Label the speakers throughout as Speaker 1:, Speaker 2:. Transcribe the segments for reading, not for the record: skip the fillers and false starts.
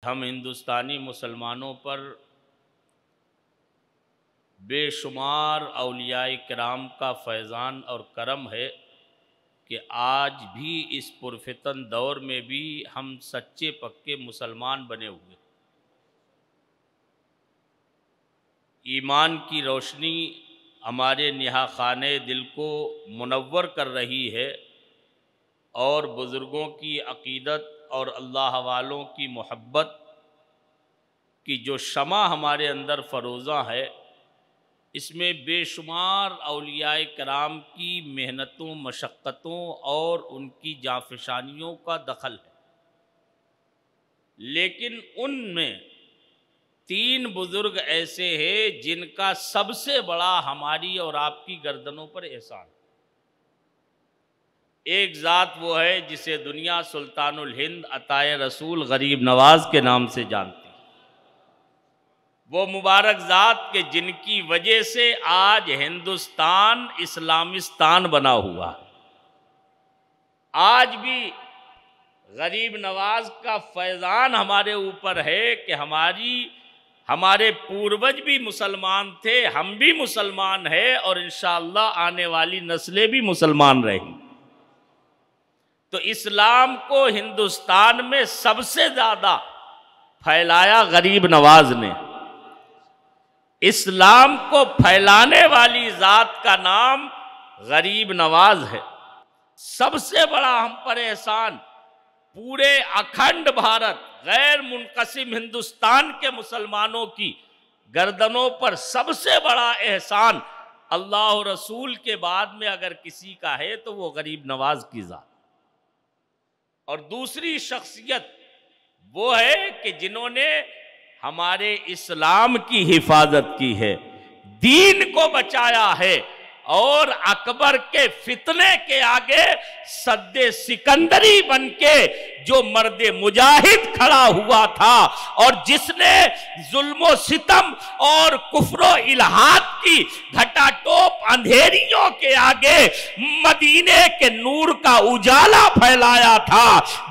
Speaker 1: ہم ہندوستانی مسلمانوں پر بے شمار اولیاء کرام کا فیضان اور کرم ہے کہ آج بھی اس پرفتن دور میں بھی ہم سچے پکے مسلمان بنے ہوئے۔ ایمان کی روشنی ہمارے نہا خانے دل کو منور کر رہی ہے اور بزرگوں کی عقیدت اور اللہ والوں کی محبت کی جو شمع ہمارے اندر فروزاں ہے، اس میں بے شمار اولیاء کرام کی محنتوں، مشقتوں اور ان کی جانفشانیوں کا دخل ہے۔ لیکن ان میں 3 بزرگ ایسے ہیں جن کا سب سے بڑا ہماری اور آپ کی گردنوں پر احسان ہے۔ ایک ذات وہ ہے جسے دنیا سلطان الہند عطائے رسول غریب نواز کے نام سے جانتی ہے۔ وہ مبارک ذات کے جن کی وجہ سے آج ہندوستان اسلامستان بنا ہوا ہے۔ آج بھی غریب نواز کا فیضان ہمارے اوپر ہے کہ ہمارے پوروج بھی مسلمان تھے، ہم بھی مسلمان ہیں اور انشاءاللہ آنے والی نسلیں بھی مسلمان رہیں۔ تو اسلام کو ہندوستان میں سب سے زیادہ پھیلایا غریب نواز نے۔ اسلام کو پھیلانے والی ذات کا نام غریب نواز ہے۔ سب سے بڑا ہم پر احسان پورے اکھنڈ بھارت غیر منقسم ہندوستان کے مسلمانوں کی گردنوں پر سب سے بڑا احسان اللہ و رسول کے بعد میں اگر کسی کا ہے تو وہ غریب نواز کی ذات۔ اور دوسری شخصیت وہ ہے کہ جنہوں نے ہمارے اسلام کی حفاظت کی ہے، دین کو بچایا ہے اور اکبر کے فتنے کے آگے سد سکندری بن کے جو مرد مجاہد کھڑا ہوا تھا اور جس نے ظلم و ستم اور کفر و الحاد کی گھٹا ٹوپ اندھیریوں کے آگے مدینے کے نور کا اجالا پھیلایا تھا،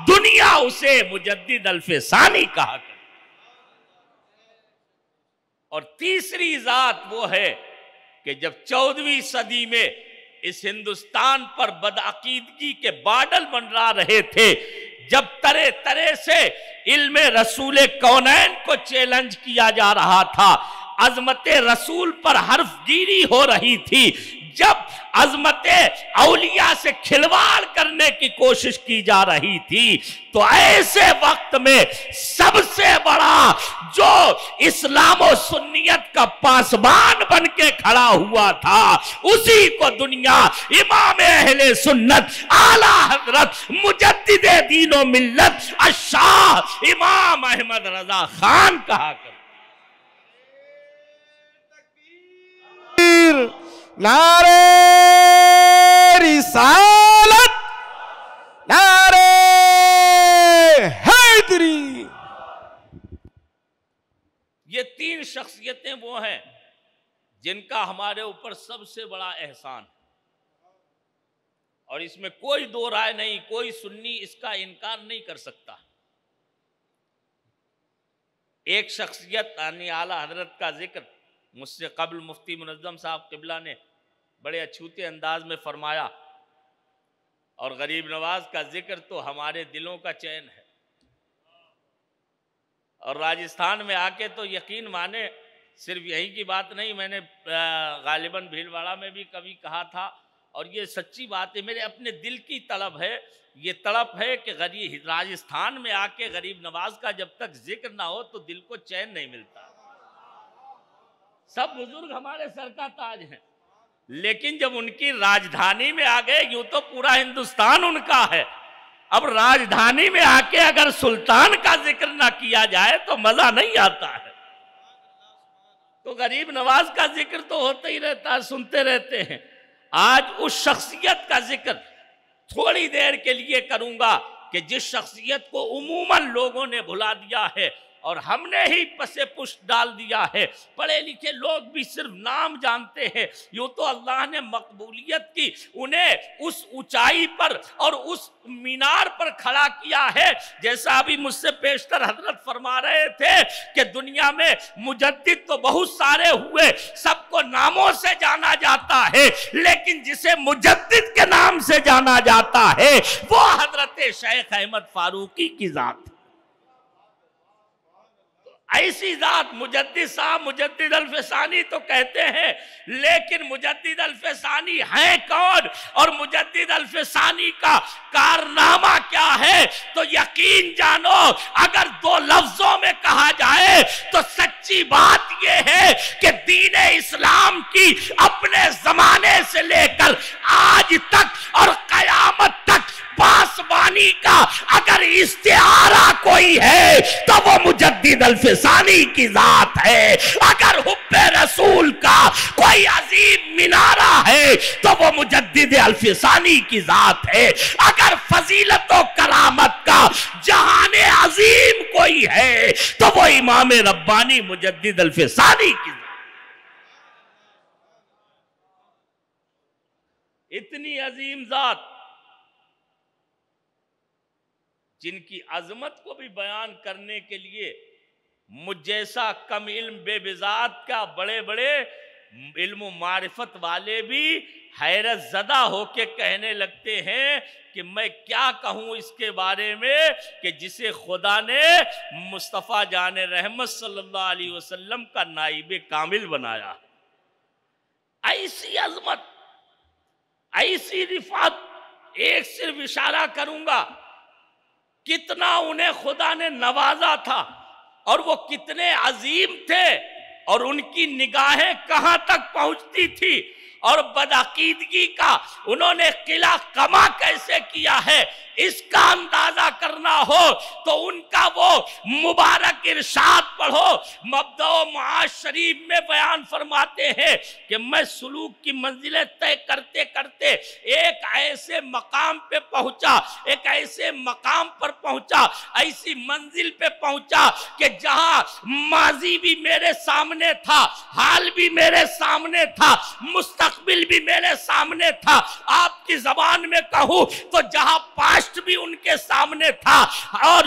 Speaker 1: دنیا اسے مجدد الف ثانی کہا کرتی۔ اور تیسری ذات وہ ہے کہ جب 14ویں صدی میں اس ہندوستان پر بدعقیدگی کے بادل منڈرا رہے تھے، جب طرح طرح سے علم رسول کونین کو چیلنج کیا جا رہا تھا، عظمت رسول پر حرف گیری ہو رہی تھی، جب عظمت اولیاء سے کھلواڑ کرنے کی کوشش کی جا رہی تھی، تو ایسے وقت میں سب سے بڑا جو اسلام و سنیت کا پاسبان بن کے کھڑا ہوا تھا، اسی کو دنیا امام اہل سنت اعلی حضرت مجدد دین و ملت الشاہ امام احمد رضا خان کہا کرتے۔
Speaker 2: نعرہ رسالت، نعرہ حیدری۔
Speaker 1: یہ 3 شخصیتیں وہ ہیں جن کا ہمارے اوپر سب سے بڑا احسان ہے، اور اس میں کوئی دو رائے نہیں، کوئی سنی اس کا انکار نہیں کر سکتا۔ ایک شخصیت یعنی اعلیٰ حضرت کا ذکر مجھ سے قبل مفتی منظم صاحب قبلہ نے بڑے اچھوتے انداز میں فرمایا، اور غریب نواز کا ذکر تو ہمارے دلوں کا چین ہے۔ اور راجستھان میں آ کے تو یقین مانے صرف یہی کی بات نہیں، میں نے غالباً بھیلواڑہ میں بھی کبھی کہا تھا، اور یہ سچی بات ہے، میرے اپنے دل کی طلب ہے، یہ طلب ہے کہ راجستھان میں آ کے غریب نواز کا جب تک ذکر نہ ہو تو دل کو چین نہیں ملتا۔ سب بزرگ ہمارے سر کا تاج ہیں، لیکن جب ان کی راجدھانی میں آ گئے، یوں تو پورا ہندوستان ان کا ہے، اب راجدھانی میں آ کے اگر سلطان کا ذکر نہ کیا جائے تو مزہ نہیں آتا ہے۔ تو غریب نواز کا ذکر تو ہوتا ہی رہتا ہے، سنتے رہتے ہیں۔ آج اس شخصیت کا ذکر تھوڑی دیر کے لیے کروں گا کہ جس شخصیت کو عموماً لوگوں نے بھلا دیا ہے اور ہم نے ہی پسے پشت ڈال دیا ہے۔ پڑھے لکھے لوگ بھی صرف نام جانتے ہیں، یوں تو اللہ نے مقبولیت کی انہیں اس اونچائی پر اور اس مینار پر کھڑا کیا ہے، جیسا ابھی مجھ سے پیشتر حضرت فرما رہے تھے کہ دنیا میں مجدد تو بہت سارے ہوئے، سب کو ناموں سے جانا جاتا ہے، لیکن جسے مجدد کے نام سے جانا جاتا ہے وہ حضرت شیخ احمد فاروقی کی ذات ہے۔ ایسی ذات مجدد صاحب مجدد الفسانی تو کہتے ہیں، لیکن مجدد الفسانی ہیں کون اور مجدد الفسانی کا کارنامہ کیا ہے؟ تو یقین جانو اگر دو لفظوں میں کہا جائے تو سچی بات یہ ہے کہ دین اسلام کی اپنے زمانے سے لے کر آج تک اور قیامت تک پاسبانی کا اگر استعارہ کوئی ہے تو وہ مجدد الفسانی کی ذات ہے۔ اگر حب رسول کا کوئی عظیم منارہ ہے تو وہ مجدد الفسانی کی ذات ہے۔ اگر فضیلت و کرامت کا جہان عظیم کوئی ہے تو وہ امام ربانی مجدد الفسانی کی ذات۔ اتنی عظیم ذات جن کی عظمت کو بھی بیان کرنے کے لیے مجھ جیسا کم علم بے بذات کا بڑے بڑے علم و معرفت والے بھی حیرت زدہ ہو کے کہنے لگتے ہیں کہ میں کیا کہوں اس کے بارے میں کہ جسے خدا نے مصطفیٰ جان رحمت صلی اللہ علیہ وسلم کا نائب کامل بنایا۔ ایسی عظمت، ایسی رفعت، ایک صرف اشارہ کروں گا کتنا انہیں خدا نے نوازا تھا اور وہ کتنے عظیم تھے اور ان کی نگاہیں کہاں تک پہنچتی تھی اور بدعقیدگی کا انہوں نے قلعہ کما کیسے کیا ہے اس کا اندازہ کرنا ہو تو ان کا وہ مبارک ارشاد پڑھو۔ مبدأ و معاش شریف میں بیان فرماتے ہیں کہ میں سلوک کی منزلیں طے کرتے کرتے ایک ایسے مقام پہ پہنچا، ایک ایسے مقام پر پہنچا، ایسی منزل پہ پہنچا کہ جہاں ماضی بھی میرے سامنے تھا، حال بھی میرے سامنے تھا، مستقبل بھی میرے سامنے تھا۔ آپ کی زبان میں کہوں تو جہاں پاسٹ بھی ان کے سامنے تھا اور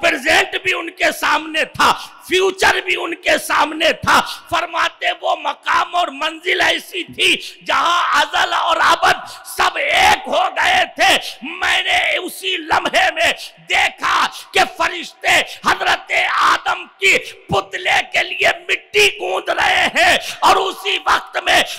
Speaker 1: پریزنٹ بھی ان کے سامنے تھا، فیوچر بھی ان کے سامنے تھا۔ فرماتے وہ مقام اور منزل ایسی تھی جہاں ازل اور ابد سب ایک ہو گئے تھے۔ میں نے اسی لمحے میں دیکھا کہ فرشتے حضرت آدم کی پتلے کے لیے مٹی گوندھ رہے ہیں اور اسی وقت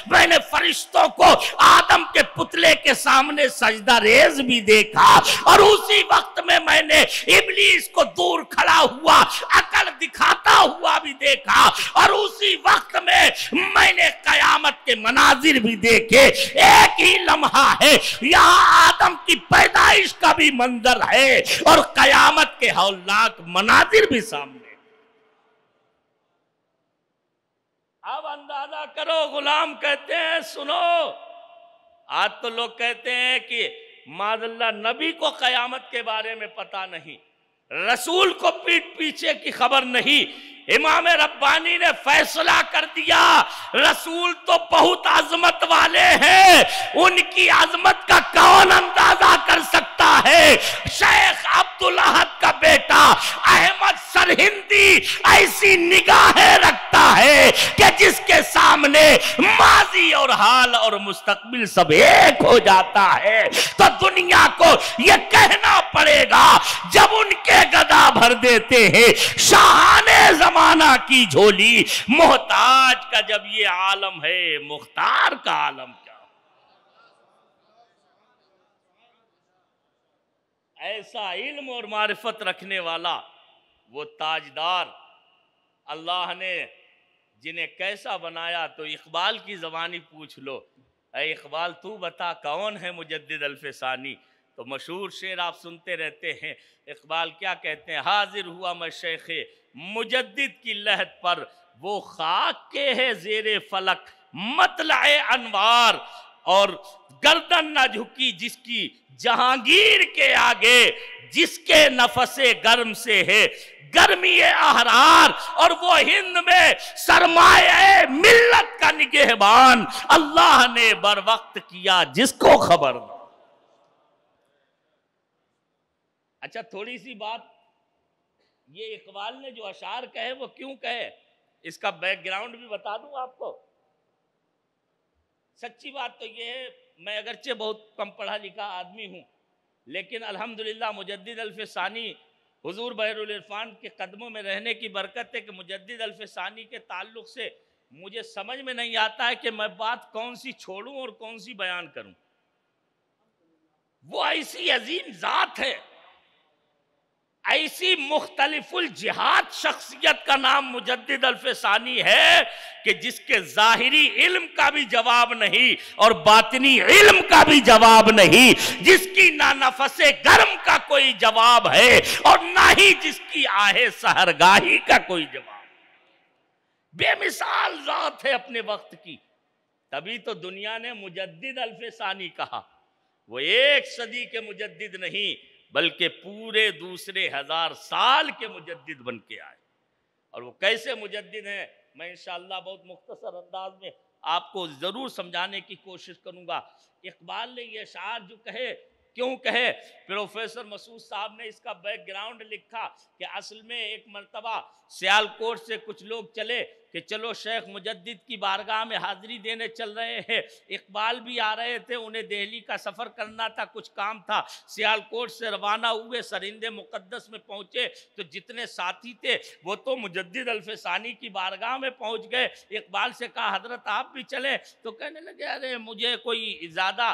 Speaker 1: میں نے فرشتوں کو آدم کے پتلے کے سامنے سجدہ ریز بھی دیکھا اور اسی وقت میں نے ابلیس کو دور کھڑا ہوا عقل دکھاتا ہوا بھی دیکھا اور اسی وقت میں نے قیامت کے مناظر بھی دیکھے۔ ایک ہی لمحہ ہے، یہاں آدم کی پیدائش کا بھی منظر ہے اور قیامت کے ہولناک مناظر بھی سامنے۔ اب اندازہ کرو، غلام کہتے ہیں سنو، آج تو لوگ کہتے ہیں کہ معاذ اللہ نبی کو قیامت کے بارے میں پتہ نہیں، رسول کو پیٹ پیچھے کی خبر نہیں۔ امام ربانی نے فیصلہ کر دیا رسول تو بہت عظمت والے ہیں، ان کی عظمت کا کون اندازہ کر سکتا ہے؟ شیخ عبدالاحد کا بیٹا احمد سرہندی ایسی نگاہیں رکھتا ہے کہ جس کے سامنے ماضی اور حال اور مستقبل سب ایک ہو جاتا ہے۔ تو دنیا کو یہ کہنا پڑے گا جب ان کے گدا بھر دیتے ہیں شاہان زمانہ کی جھولی، محتاج کا جب یہ عالم ہے مختار کا عالم کیا؟ ایسا علم اور معرفت رکھنے والا وہ تاجدار اللہ نے جنہیں کیسا بنایا۔ تو اقبال کی زبانی پوچھ لو، اے اقبال تو بتا کون ہے مجدد الفسانی؟ تو مشہور شعر آپ سنتے رہتے ہیں، اقبال کیا کہتے ہیں؟ حاضر ہوا میں شیخ مجدد کی لحد پر، وہ خاک کے ہے زیر فلک مطلع انوار، اور گردن نہ جھکی جس کی جہانگیر کے آگے، جس کے نفس گرم سے ہے گرمی احرار، اور وہ ہند میں سرمایہ ملت کا نگہبان اللہ نے بر وقت کیا جس کو خبر نہ۔ اچھا تھوڑی سی بات، یہ اقبال نے جو اشعار کہے وہ کیوں کہے، اس کا بیک گراؤنڈ بھی بتا دوں آپ کو۔ سچی بات تو یہ ہے، میں اگرچہ بہت کم پڑھا لکھا آدمی ہوں، لیکن الحمدللہ مجدد الف ثانی حضور بحر العرفان کے قدموں میں رہنے کی برکت ہے کہ مجدد الف ثانی کے تعلق سے مجھے سمجھ میں نہیں آتا ہے کہ میں بات کون سی چھوڑوں اور کون سی بیان کروں۔ وہ ایسی عظیم ذات ہے، ایسی مختلف الجہات شخصیت کا نام مجدد الف ثانی ہے کہ جس کے ظاہری علم کا بھی جواب نہیں اور باطنی علم کا بھی جواب نہیں، جس کی نہ نفس گرم کا کوئی جواب ہے اور نہ ہی جس کی آہ سحرگاہی کا کوئی جواب۔ بے مثال ذات ہے اپنے وقت کی، تبھی تو دنیا نے مجدد الف ثانی کہا۔ وہ ایک صدی کے مجدد نہیں بلکہ پورے دوسرے 1000 سال کے مجدد بن کے آئے۔ اور وہ کیسے مجدد ہیں میں انشاءاللہ بہت مختصر انداز میں آپ کو ضرور سمجھانے کی کوشش کروں گا۔ اقبال نے یہ اشعار جو کہے کیوں کہے، پروفیسر مسعود صاحب نے اس کا بیک گراؤنڈ لکھا کہ اصل میں ایک مرتبہ سیالکوٹ سے کچھ لوگ چلے کہ چلو شیخ مجدد کی بارگاہ میں حاضری دینے چل رہے ہیں۔ اقبال بھی آ رہے تھے، انہیں دہلی کا سفر کرنا تھا، کچھ کام تھا، سیالکوٹ سے روانہ ہوئے، سرہند مقدس میں پہنچے تو جتنے ساتھی تھے وہ تو مجدد الف ثانی کی بارگاہ میں پہنچ گئے۔ اقبال سے کہا حضرت آپ بھی چلیں، تو کہنے لگے ارے مجھے کوئی زیادہ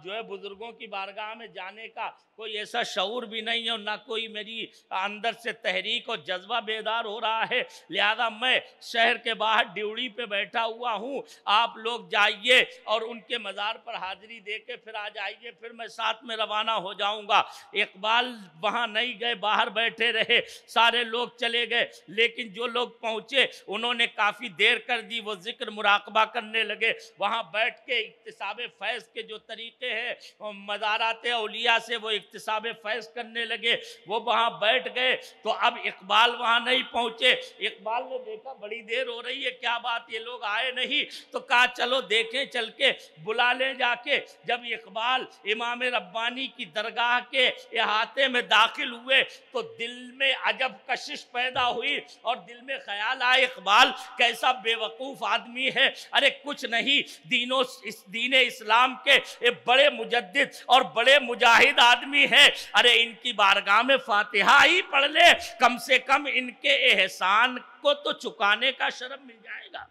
Speaker 1: جو ہے بزرگوں کی بارگاہ میں جانے کا کوئی ایسا شعور بھی نہیں ہے اور نہ کوئی میری اندر سے تحریک اور جذبہ بیدار ہو رہا ہے، لہذا میں شہر کے باہر ڈیوڑی پہ بیٹھا ہوا ہوں، آپ لوگ جائیے اور ان کے مزار پر حاضری دے کے پھر آ جائیے، پھر میں ساتھ میں روانہ ہو جاؤں گا۔ اقبال وہاں نہیں گئے، باہر بیٹھے رہے، سارے لوگ چلے گئے، لیکن جو لوگ پہنچے انہوں نے کافی دیر کر دی، وہ ذکر مراقبہ کرنے لگے، وہاں بیٹھ کے اکتساب فیض کے جو طریقے ہیں مزارات اولیاء سے وہ اکتساب فیض کرنے لگے، وہ وہاں بیٹھ گئے۔ تو اب اقبال وہاں نہیں پہنچے، اقبال نے دیکھا بڑی دیر ہو رہی ہے، کیا بات یہ لوگ آئے نہیں، تو کہا چلو دیکھیں چل کے بلا لیں جا کے۔ جب اقبال امام ربانی کی درگاہ کے احاطے میں داخل ہوئے تو دل میں عجب کشش پیدا ہوئی اور دل میں خیال آئے اقبال کیسا بے وقوف آدمی ہے، ارے کچھ نہیں، دین اسلام کے بڑے مجدد اور بڑے مجاہد آدمی ہیں، ارے ان کی بارگاہ میں فاتحہ ہی پڑھ لے، کم سے کم ان کے احسان کو تو چکانے کا شرف مل جائے گا۔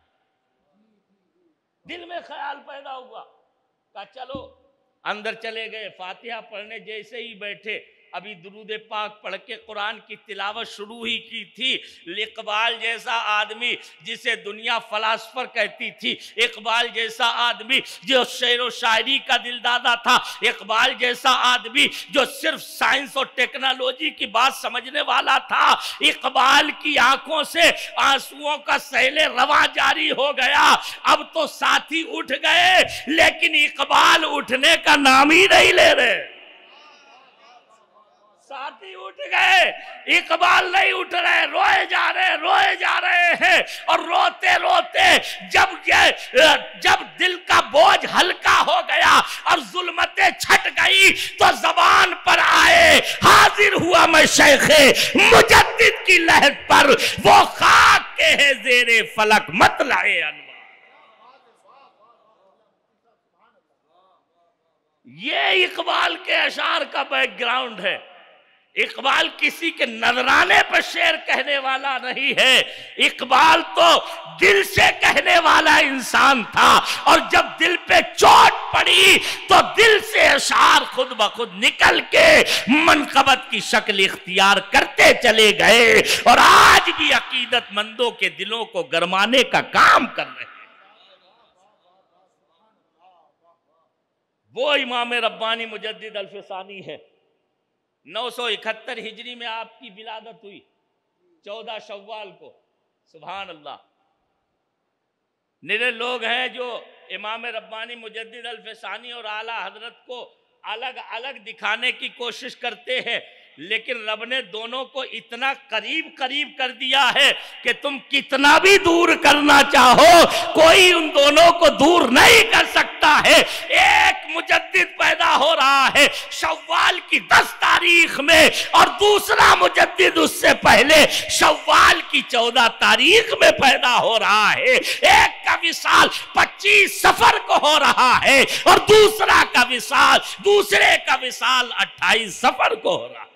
Speaker 1: دل میں خیال پیدا ہوا، کہا چلو اندر چلے گئے، فاتحہ پڑھنے جیسے ہی بیٹھے، ابھی درود پاک پڑھ کے قرآن کی تلاوت شروع ہی کی تھی، اقبال جیسا آدمی جسے دنیا فلاسفر کہتی تھی، اقبال جیسا آدمی جو شعر و شاعری کا دلدادہ تھا، اقبال جیسا آدمی جو صرف سائنس اور ٹیکنالوجی کی بات سمجھنے والا تھا، اقبال کی آنکھوں سے آنسوؤں کا سیل رواں جاری ہو گیا۔ اب تو ساتھی اٹھ گئے لیکن اقبال اٹھنے کا نام ہی نہیں لے رہے، ساتھی اٹھ گئے اقبال نہیں اٹھ رہے، روئے جا رہے ہیں، اور روتے روتے جب دل کا بوجھ ہلکا ہو گیا اور ظلمتیں چھٹ گئی تو زبان پر آئے حاضر ہوا میں شیخ مجدد کی لحد پر، وہ خاک کے ہے زیر فلک مطلع انوار۔ یہ اقبال کے اشعار کا بیک گراؤنڈ ہے۔ اقبال کسی کے نذرانے پر شعر کہنے والا نہیں ہے، اقبال تو دل سے کہنے والا انسان تھا، اور جب دل پہ چوٹ پڑی تو دل سے اشعار خود بخود نکل کے منقبت کی شکل اختیار کرتے چلے گئے، اور آج بھی عقیدت مندوں کے دلوں کو گرمانے کا کام کر رہے ہیں۔ وہ امام ربانی مجدد الف ثانی ہے۔ 971 ہجری میں آپ کی ولادت ہوئی، 14 شوال کو، سبحان اللہ۔ نرے لوگ ہیں جو امام ربانی مجدد الفسانی اور اعلیٰ حضرت کو الگ الگ دکھانے کی کوشش کرتے ہیں، لیکن رب نے دونوں کو اتنا قریب قریب کر دیا ہے کہ تم کتنا بھی دور کرنا چاہو کوئی ان دونوں کو دور نہیں کر سکتا ہے۔ ایک مجدد پیدا ہو رہا ہے شوال کی 10 تاریخ میں، اور دوسرا مجدد اس سے پہلے شوال کی 14 تاریخ میں پیدا ہو رہا ہے۔ ایک کا وصال 25 صفر کو ہو رہا ہے، اور دوسرے کا وصال 28 صفر کو ہو رہا ہے۔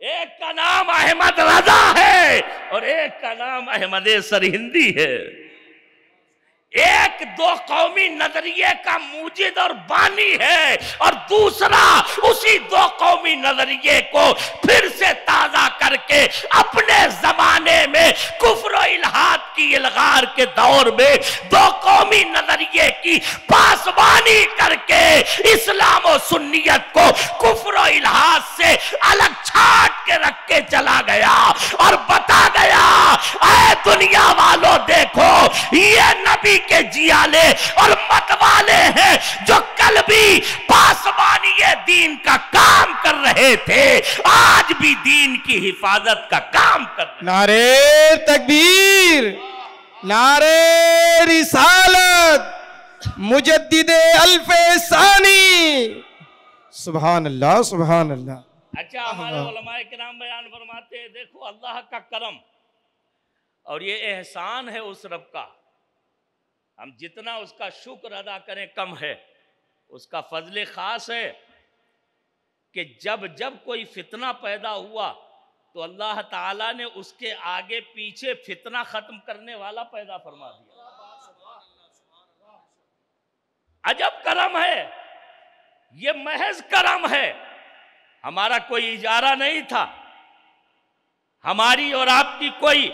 Speaker 1: ایک کا نام احمد رضا ہے اور ایک کا نام احمد سرہندی ہے۔ ایک دو قومی نظریے کا موجد اور بانی ہے، اور دوسرا اسی دو قومی نظریے کو پھر سے تازہ کر کے اپنے زمانے میں کفر و الحاد کی الغار کے دور میں دو قومی نظریے کی پاسبانی کر کے اسلام و سنیت کو کفر و الحاد سے الگ چھاٹ کے رکھ کے چلا گیا اور بتا گیا، اے دنیا والوں دیکھو یہ نبی کے جیالے اور مت والے ہیں جو کل بھی پاسبانی دین کا کام کر رہے تھے، آج بھی دین کی حفاظت کا کام کر رہے ہیں۔
Speaker 2: نعرہ تکبیر، نعرہ رسالت، مجدد الفسانی، سبحان اللہ سبحان اللہ۔
Speaker 1: اچھا، ہمارے علماء کرام بیان فرماتے ہیں، دیکھو اللہ کا کرم اور یہ احسان ہے اس رب کا، ہم جتنا اس کا شکر ادا کریں کم ہے۔ اس کا فضل خاص ہے کہ جب کوئی فتنہ پیدا ہوا تو اللہ تعالیٰ نے اس کے آگے پیچھے فتنہ ختم کرنے والا پیدا فرما دیا۔ عجب کرم ہے، یہ محض کرم ہے، ہمارا کوئی اجارہ نہیں تھا، ہماری اور آپ کی کوئی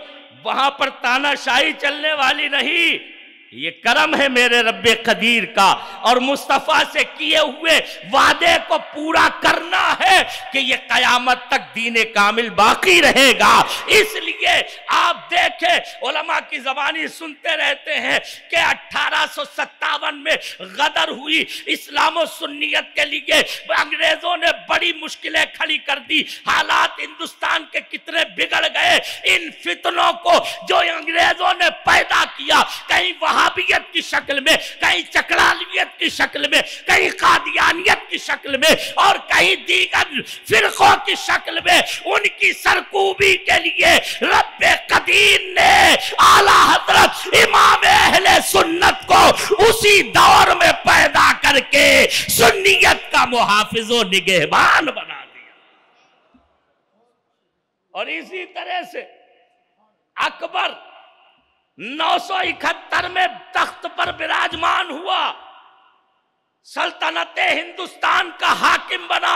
Speaker 1: وہاں پر تانا شاہی چلنے والی نہیں، یہ کرم ہے میرے رب قدیر کا، اور مصطفیٰ سے کیے ہوئے وعدے کو پورا کرنا ہے کہ یہ قیامت تک دین کامل باقی رہے گا۔ اس لیے آپ دیکھیں علماء کی زبانی سنتے رہتے ہیں کہ 1857 میں غدر ہوئی اسلام و سنیت کے لیے، انگریزوں نے بڑی مشکلیں کھڑی کر دی، حالات ہندوستان کے کتنے بگڑ گئے۔ ان فتنوں کو جو انگریزوں نے پیدا کیا، کہیں وہابیت کی شکل میں، کہیں چکڑالویت کی شکل میں، کہیں قادیانیت کی شکل میں، اور کہیں دیگر فرقوں کی شکل میں، ان کی سرکوبی کے لیے رب قدیر نے اعلیٰ حضرت امام اہل سنت کو اسی دور میں پیدا کر کے سنیت کا محافظ و نگہبان بنا دیا۔ اور اسی طرح سے اکبر 971 میں تخت پر براجمان ہوا، سلطنت ہندوستان کا حاکم بنا۔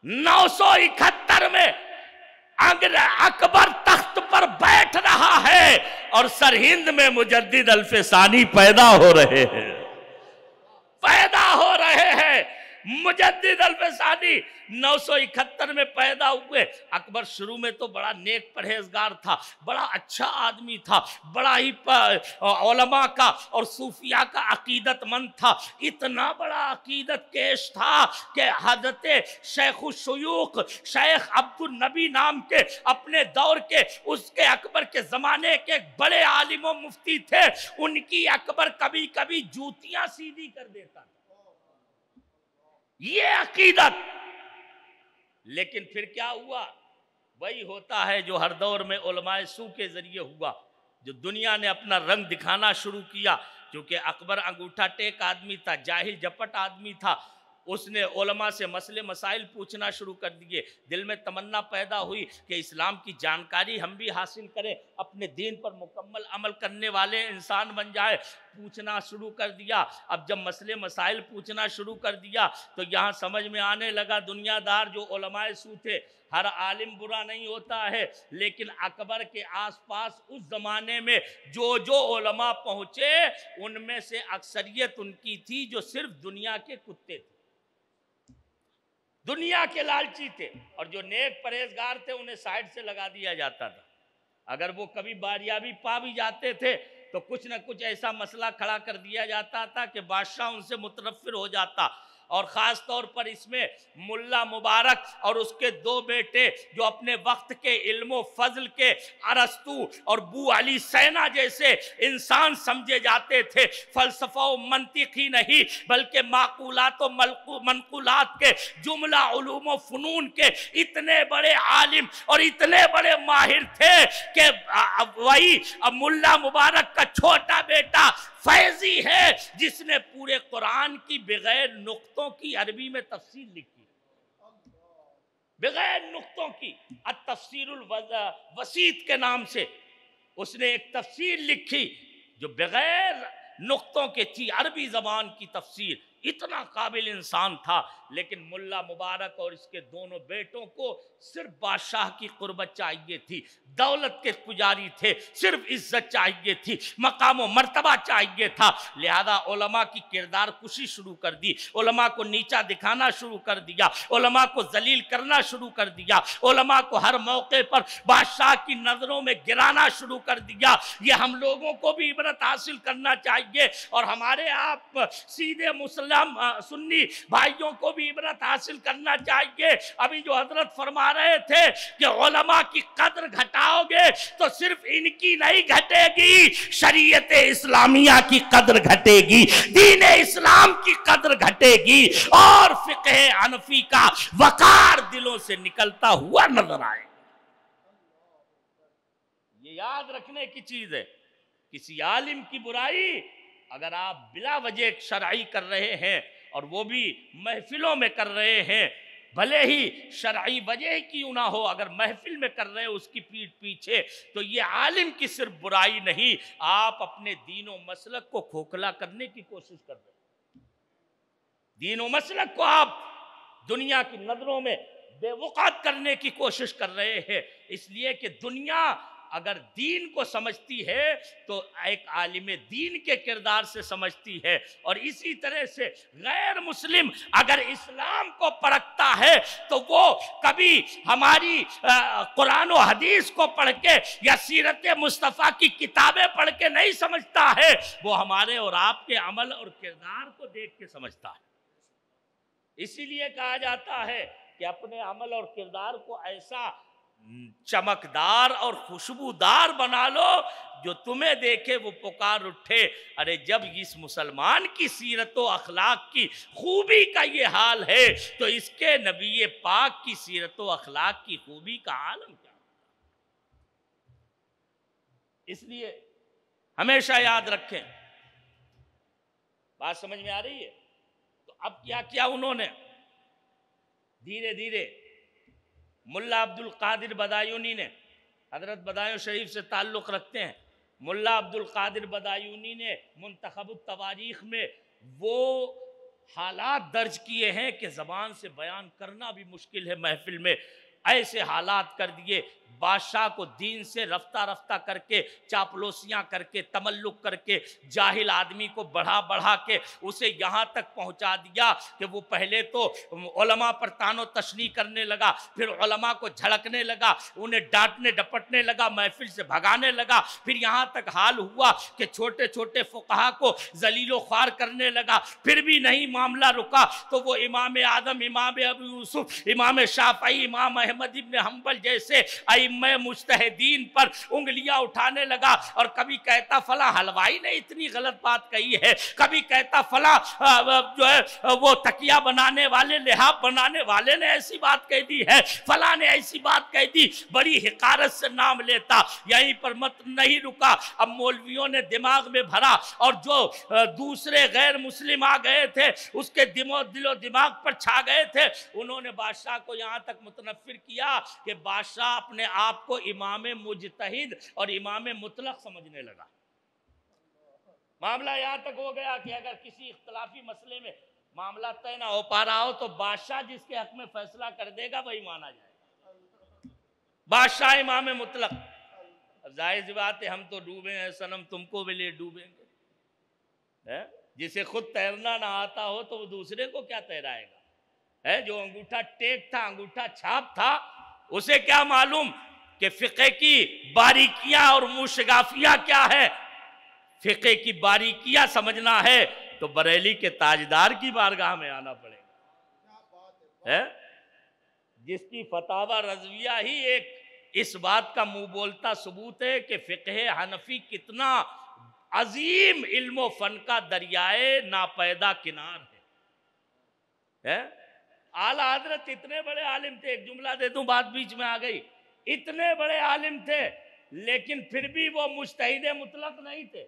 Speaker 1: 971 میں اکبر تخت پر بیٹھ رہا ہے اور سرہند میں مجدد الفسانی پیدا ہو رہے ہیں، مجدد الفسانی 971 میں پیدا ہوئے۔ اکبر شروع میں تو بڑا نیک پرہیزگار تھا، بڑا اچھا آدمی تھا، بڑا ہی علماء کا اور صوفیاء کا عقیدت مند تھا، اتنا بڑا عقیدت کیش تھا کہ حضرت شیخ الشیوخ شیخ عبد النبی نام کے اپنے دور کے اس کے اکبر کے زمانے کے بڑے عالم و مفتی تھے، ان کی اکبر کبھی کبھی جوتیاں سیدھی کر دیتا تھا، یہ عقیدت۔ لیکن پھر کیا ہوا؟ وہی ہوتا ہے جو ہر دور میں علماء سو کے ذریعے ہوا، جو دنیا نے اپنا رنگ دکھانا شروع کیا، کیونکہ اکبر انگوٹھا ٹیک آدمی تھا، جاہل جپٹ آدمی تھا، اس نے علماء سے مسئلے مسائل پوچھنا شروع کر دیے، دل میں تمنا پیدا ہوئی کہ اسلام کی جانکاری ہم بھی حاصل کریں، اپنے دین پر مکمل عمل کرنے والے انسان بن جائے، پوچھنا شروع کر دیا۔ اب جب مسئلے مسائل پوچھنا شروع کر دیا تو یہاں سمجھ میں آنے لگا دنیا دار جو علماء سو تھے، ہر عالم برا نہیں ہوتا ہے، لیکن اکبر کے آس پاس اس زمانے میں جو علماء پہنچے ان میں سے اکثریت ان کی تھی جو صرف دنیا کے کتے تھے، دنیا کے لالچی تھے، اور جو نیک پرہیزگار تھے انہیں سائڈ سے لگا دیا جاتا تھا۔ اگر وہ کبھی باریابی پا بھی جاتے تھے تو کچھ نہ کچھ ایسا مسئلہ کھڑا کر دیا جاتا تھا کہ بادشاہ ان سے متنفر ہو جاتا. اور خاص طور پر اس میں ملا مبارک اور اس کے 2 بیٹے جو اپنے وقت کے علم و فضل کے ارسطو اور بو علی سینا جیسے انسان سمجھے جاتے تھے، فلسفہ و منطق ہی نہیں بلکہ معقولات و منقولات کے جملہ علوم و فنون کے اتنے بڑے عالم اور اتنے بڑے ماہر تھے کہ وہی ملا مبارک کا چھوٹا بیٹا فیضی ہے جس نے پورے قرآن کی بغیر نقطوں کی عربی میں تفسیر لکھی، بغیر نقطوں کی. التفسیر الوسیط کے نام سے اس نے ایک تفسیر لکھی جو بغیر نقطوں کے تھی، عربی زبان کی تفسیر. اتنا قابل انسان تھا. لیکن ملا مبارک اور اس کے دونوں بیٹوں کو صرف بادشاہ کی قربت چاہیے تھی، دولت کے پجاری تھے، صرف عزت چاہیے تھی، مقام و مرتبہ چاہیے تھا. لہذا علماء کی کردار کشی شروع کر دی، علماء کو نیچا دکھانا شروع کر دیا، علماء کو ذلیل کرنا شروع کر دیا، علماء کو ہر موقع پر بادشاہ کی نظروں میں گرانا شروع کر دیا. یہ ہم لوگوں کو بھی عبرت حاصل کرنا چاہیے اور ہمارے آپ سیدھے مسلم سنی بھائیوں کو بھی عبرت حاصل کرنا چاہیے. ابھی جو حضرت فرما رہے تھے کہ علماء کی قدر گھٹاؤ گے تو صرف ان کی نہیں گھٹے گی، شریعت اسلامیہ کی قدر گھٹے گی، دین اسلام کی قدر گھٹے گی اور فقہ حنفی کا وقار دلوں سے نکلتا ہوا نظر آئے. یہ یاد رکھنے کی چیز ہے. کسی عالم کی برائی اگر آپ بلا وجہ شرعی کر رہے ہیں اور وہ بھی محفلوں میں کر رہے ہیں، بھلے ہی شرعی وجہ کیوں نہ ہو، اگر محفل میں کر رہے اس کی پیٹھ پیچھے، تو یہ عالم کی صرف برائی نہیں، آپ اپنے دین و مسلک کو کھوکھلا کرنے کی کوشش کر رہے ہیں. دین و مسلک کو آپ دنیا کی نظروں میں بے وقعت کرنے کی کوشش کر رہے ہیں. اس لیے کہ دنیا اگر دین کو سمجھتی ہے تو ایک عالم دین کے کردار سے سمجھتی ہے، اور اسی طرح سے غیر مسلم اگر اسلام کو پرکھتا ہے تو وہ کبھی ہماری قرآن و حدیث کو پڑھ کے یا سیرت مصطفیٰ کی کتابیں پڑھ کے نہیں سمجھتا ہے، وہ ہمارے اور آپ کے عمل اور کردار کو دیکھ کے سمجھتا ہے. اسی لیے کہا جاتا ہے کہ اپنے عمل اور کردار کو ایسا چمکدار اور خوشبودار بنا لو جو تمہیں دیکھے وہ پکار اٹھے، ارے جب اس مسلمان کی سیرت و اخلاق کی خوبی کا یہ حال ہے تو اس کے نبی پاک کی سیرت و اخلاق کی خوبی کا عالم کیا. اس لیے ہمیشہ یاد رکھیں. بات سمجھ میں آ رہی ہے؟ تو اب کیا کیا انہوں نے؟ دھیرے دھیرے ملا عبد القادر بدایونی نے، حضرت بدایوں شریف سے تعلق رکھتے ہیں، ملا عبد القادر بدایونی نے منتخب التواریخ میں وہ حالات درج کیے ہیں کہ زبان سے بیان کرنا بھی مشکل ہے. محفل میں ایسے حالات کر دیے، بادشاہ کو دین سے رفتہ رفتہ کر کے، چاپلوسیاں کر کے، تملق کر کے، جاہل آدمی کو بڑھا بڑھا کے اسے یہاں تک پہنچا دیا کہ وہ پہلے تو علماء پر تان و تشنیع کرنے لگا، پھر علماء کو جھڑکنے لگا، انہیں ڈانٹنے ڈپٹنے لگا، محفل سے بھگانے لگا، پھر یہاں تک حال ہوا کہ چھوٹے چھوٹے فقہا کو ذلیل و خوار کرنے لگا. پھر بھی نہیں معاملہ رکا تو وہ امام اعظم، امام ابو یوسف، امام شافعی، امام احمد ابن حنبل جیسے ائمہ مجتہدین پر انگلیاں اٹھانے لگا، اور کبھی کہتا فلاں حلوائی نے اتنی غلط بات کہی ہے، کبھی کہتا فلاں جو ہے وہ تکیہ بنانے والے، لحاف بنانے والے نے ایسی بات کہہ دی ہے، فلاں نے ایسی بات کہہ دی، بڑی حقارت سے نام لیتا. یہیں پر مت نہیں رکا، اب مولویوں نے دماغ میں بھرا، اور جو دوسرے غیر مسلم آ گئے تھے اس کے دل و دماغ پر چھا گئے تھے، انہوں نے بادشاہ کو یہاں تک متنفر کیا کہ بادشاہ اپنے آپ کو امام مجتہد اور امام مطلق سمجھنے لگا. معاملہ یہاں تک ہو گیا کہ اگر کسی اختلافی مسئلے میں معاملہ طے نہ ہو پا رہا ہو تو بادشاہ جس کے حق میں فیصلہ کر دے گا وہی مانا جائے گا. بادشاہ امام مطلق. ظاہر سی بات ہے ہم تو ڈوبے ہیں صنم، تم کو بھی لے ڈوبیں گے. جسے خود تیرنا نہ آتا ہو تو وہ دوسرے کو کیا تیرائے گا؟ جو انگوٹھا ٹیک تھا، انگوٹھا چھاپ تھا، اسے کیا معلوم کہ فقہ کی باریکیاں اور موشگافیاں کیا ہے. فقہ کی باریکیاں سمجھنا ہے تو بریلی کے تاجدار کی بارگاہ میں آنا پڑے گا، جس کی فتاوی رضویہ ہی ایک اس بات کا منہ بولتا ثبوت ہے کہ فقہ حنفی کتنا عظیم علم و فن کا دریائے ناپیدا کنار ہے۔ اعلیٰ حضرت اتنے بڑے عالم تھے، ایک جملہ دے دوں بات بیچ میں آ گئی، اتنے بڑے عالم تھے لیکن پھر بھی وہ مجتہد مطلق نہیں تھے،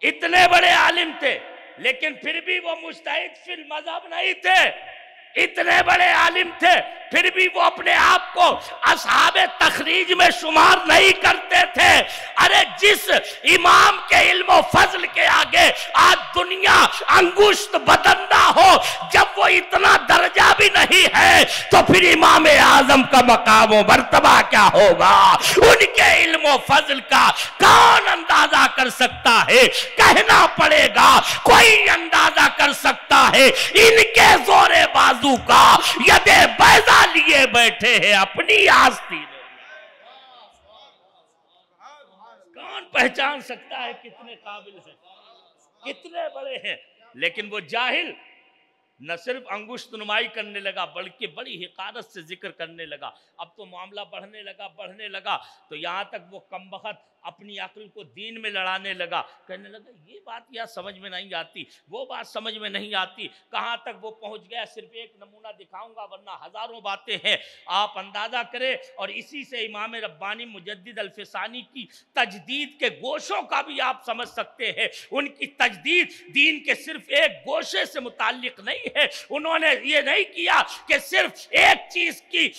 Speaker 1: اتنے بڑے عالم تھے لیکن پھر بھی وہ مجتہد فی المذہب نہیں تھے، اتنے بڑے عالم تھے پھر بھی وہ اپنے آپ کو اصحاب تخریج میں شمار نہیں کرتے تھے۔ ارے جس امام کے علم و فضل کے آگے آج دنیا انگشت بدندہ ہو، جب وہ اتنا درجہ بھی نہیں ہے تو پھر امام اعظم کا مقام و مرتبہ کیا ہوگا؟ ان کے علم و فضل کا کون اندازہ کر سکتا ہے؟ کہنا پڑے گا کوئی اندازہ کر سکتا ہے؟ ان کے زور بازو کا ید بیضا لیے بیٹھے ہیں اپنی آستین، کون پہچان سکتا ہے کتنے قابل ہیں، کتنے بڑے ہیں؟ لیکن وہ جاہل نہ صرف انگشت نمائی کرنے لگا بلکہ بڑی حقارت سے ذکر کرنے لگا۔ اب تو معاملہ بڑھنے لگا تو یہاں تک وہ کمبخت اپنی عقل کو دین میں لڑانے لگا، کہنے لگا یہ بات یہاں سمجھ میں نہیں آتی، وہ بات سمجھ میں نہیں آتی۔ کہاں تک وہ پہنچ گیا، صرف ایک نمونہ دکھاؤں گا ورنہ ہزاروں باتیں ہیں، آپ اندازہ کریں۔ اور اسی سے امام ربانی مجدد الفسانی کی تجدید کے گوشوں کا بھی آپ سمجھ سکتے ہیں۔ ان کی تجدید دین کے صرف ایک گوشے سے متعلق نہیں ہے، انہوں نے یہ نہیں کیا کہ صرف ایک چیز کی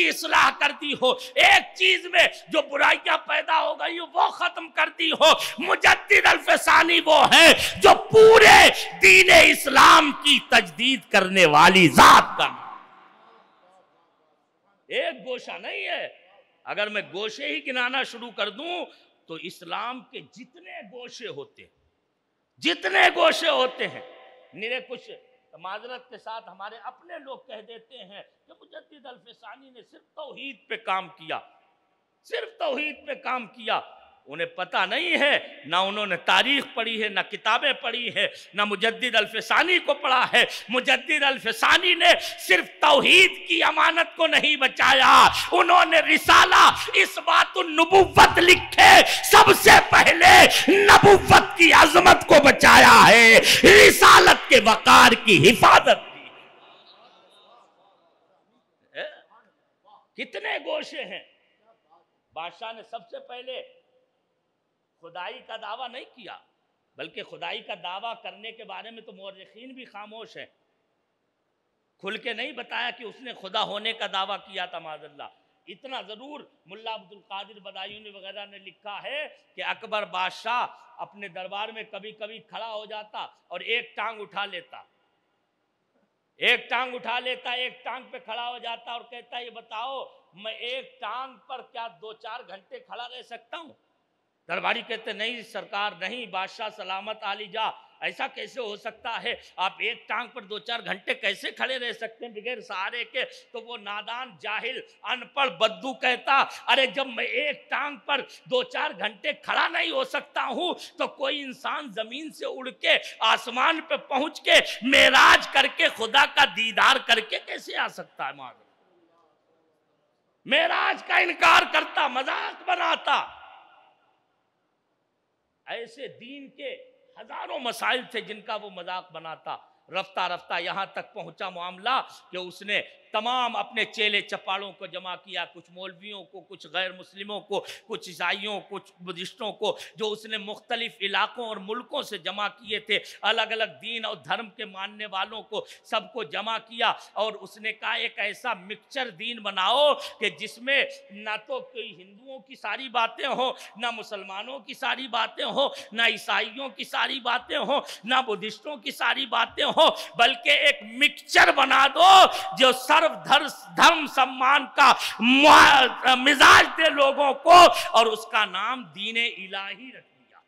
Speaker 1: اصلاح کر دی ہو، ایک چیز میں جو برائیاں پیدا ہو گئی وہ ختم کر دی ہو۔ مجدد الفسانی وہ ہے جو پورے دین اسلام کی تجدید کرنے والی ذات کا ایک گوشہ نہیں ہے۔ اگر میں گوشے ہی گنانا شروع کر دوں تو اسلام کے جتنے گوشے ہوتے ہیں نرے کچھ معذرت کے ساتھ ہمارے اپنے لوگ کہہ دیتے ہیں کہ مجدد الفسانی نے صرف توحید پہ کام کیا، انہیں پتہ نہیں ہے، نہ انہوں نے تاریخ پڑھی ہے، نہ کتابیں پڑھی ہے، نہ مجدد الفسانی کو پڑھا ہے۔ مجدد الفسانی نے صرف توحید کی امانت کو نہیں بچایا، انہوں نے رسالہ اثبات النبوت لکھے، سب سے پہلے نبوت کی عظمت کو بچایا ہے، رسالت کے وقار کی حفاظت کی۔ کتنے گوشے ہیں؟ بادشاہ نے سب سے پہلے خدائی کا دعویٰ نہیں کیا، بلکہ خدائی کا دعویٰ کرنے کے بارے میں تو مورخین بھی خاموش ہیں، کھل کے نہیں بتایا کہ اس نے خدا ہونے کا دعویٰ کیا تھا معاذ اللہ۔ اتنا ضرور ملا عبد القادر بدایونی وغیرہ نے لکھا ہے کہ اکبر بادشاہ اپنے دربار میں کبھی کبھی کھڑا ہو جاتا اور ایک ٹانگ اٹھا لیتا، ایک ٹانگ پہ کھڑا ہو جاتا اور کہتا یہ بتاؤ میں ایک ٹانگ پر کیا 2-4 گھنٹے کھڑا رہ سکتا ہوں؟ درباری کہتے نہیں سرکار نہیں، بادشاہ سلامت عالی جا، ایسا کیسے ہو سکتا ہے؟ آپ ایک ٹانگ پر 2-4 گھنٹے کیسے کھڑے رہ سکتے ہیں بغیر سہارے کے؟ تو وہ نادان جاہل ان پڑھ بدو کہتا ارے جب میں ایک ٹانگ پر 2-4 گھنٹے کھڑا نہیں ہو سکتا ہوں تو کوئی انسان زمین سے اڑ کے آسمان پہ پہنچ کے معراج کر کے خدا کا دیدار کر کے کیسے آ سکتا ہے؟ معراج کا انکار کرتا، مذاق بناتا۔ ایسے دین کے ہزاروں مسائل تھے جن کا وہ مذاق بناتا۔ رفتہ رفتہ یہاں تک پہنچا معاملہ کہ اس نے تمام اپنے چیلے چپاڑوں کو جمع کیا، کچھ مولویوں کو، کچھ غیر مسلموں کو، کچھ عیسائیوں، کچھ بدھسٹوں کو، جو اس نے مختلف علاقوں اور ملکوں سے جمع کیے تھے، الگ الگ دین اور دھرم کے ماننے والوں کو سب کو جمع کیا اور اس نے کہا ایک ایسا مکسچر دین بناؤ کہ جس میں نہ تو کوئی ہندوؤں کی ساری باتیں ہوں، نہ مسلمانوں کی ساری باتیں ہوں، نہ عیسائیوں کی ساری باتیں ہوں، نہ بدھسٹوں کی ساری باتیں ہوں، بلکہ ایک مکسچر بنا دو جو دھرم سمان کا مزاج دے لوگوں کو، اور اس کا نام دین الہی رکھ دیا۔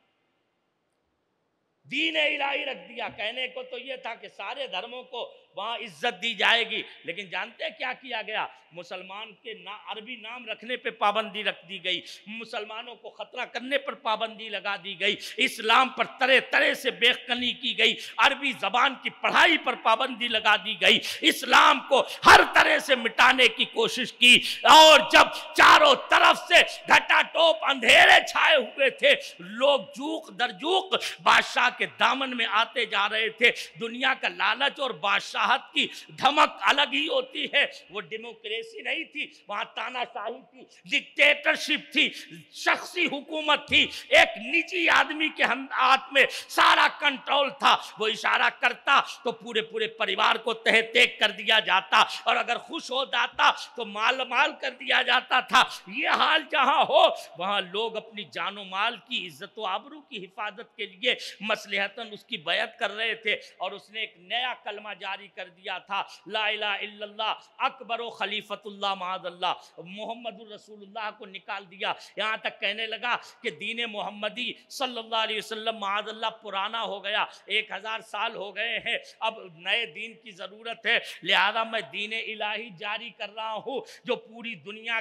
Speaker 1: دین الہی رکھ دیا۔ کہنے کو تو یہ تھا کہ سارے دھرموں کو وہاں عزت دی جائے گی. لیکن جانتے کیا کیا گیا؟ مسلمان کے عربی نام رکھنے پہ پابندی رکھ دی گئی، مسلمانوں کو خطرہ کرنے پر پابندی لگا دی گئی، اسلام پر طرح طرح سے بےخنی کی گئی، عربی زبان کی پڑھائی پر پابندی لگا دی گئی، اسلام کو ہر طرح سے مٹانے کی کوشش کی. اور جب چاروں طرف سے گھٹا ٹوپ اندھیرے چھائے ہوئے تھے، لوگ جوق در جوق بادشاہ کے دامن میں آتے جا رہے تھے. دنیا کا لالچ اور بادشاہت کی دھمک الگ ہی ہوتی ہے. وہ ڈیموکریسی نہیں تھی، وہاں تانا شاہی تھی، ڈکٹیٹرشپ تھی، شخصی حکومت تھی. ایک نجی آدمی کے ہاتھ میں سارا کنٹرول تھا. وہ اشارہ کرتا تو پورے پریوار کو تہہ تیگ کر دیا جاتا، اور اگر خوش ہو جاتا تو مال کر دیا جاتا تھا. یہ حال جہاں ہو وہاں لوگ اپنی جان و مال کی عزت و آبرو کی حفاظت کے لیے مصلحتاً اس کی بیعت کر رہے تھے. اور اس نے ایک نیا کلمہ جاری کر دیا تھا، لا الہ الا اللہ اکبر و خلیفۃ اللہ معاذ اللہ. محمد الرسول اللہ کو نکال دیا. یہاں تک کہنے لگا کہ دین محمدی صلی اللہ علیہ وسلم معاذ اللہ پرانا ہو گیا، 1000 سال ہو گئے ہیں، اب نئے دین کی ضرورت ہے، لہذا میں دین الہی جاری کر رہا ہوں جو پوری دنیا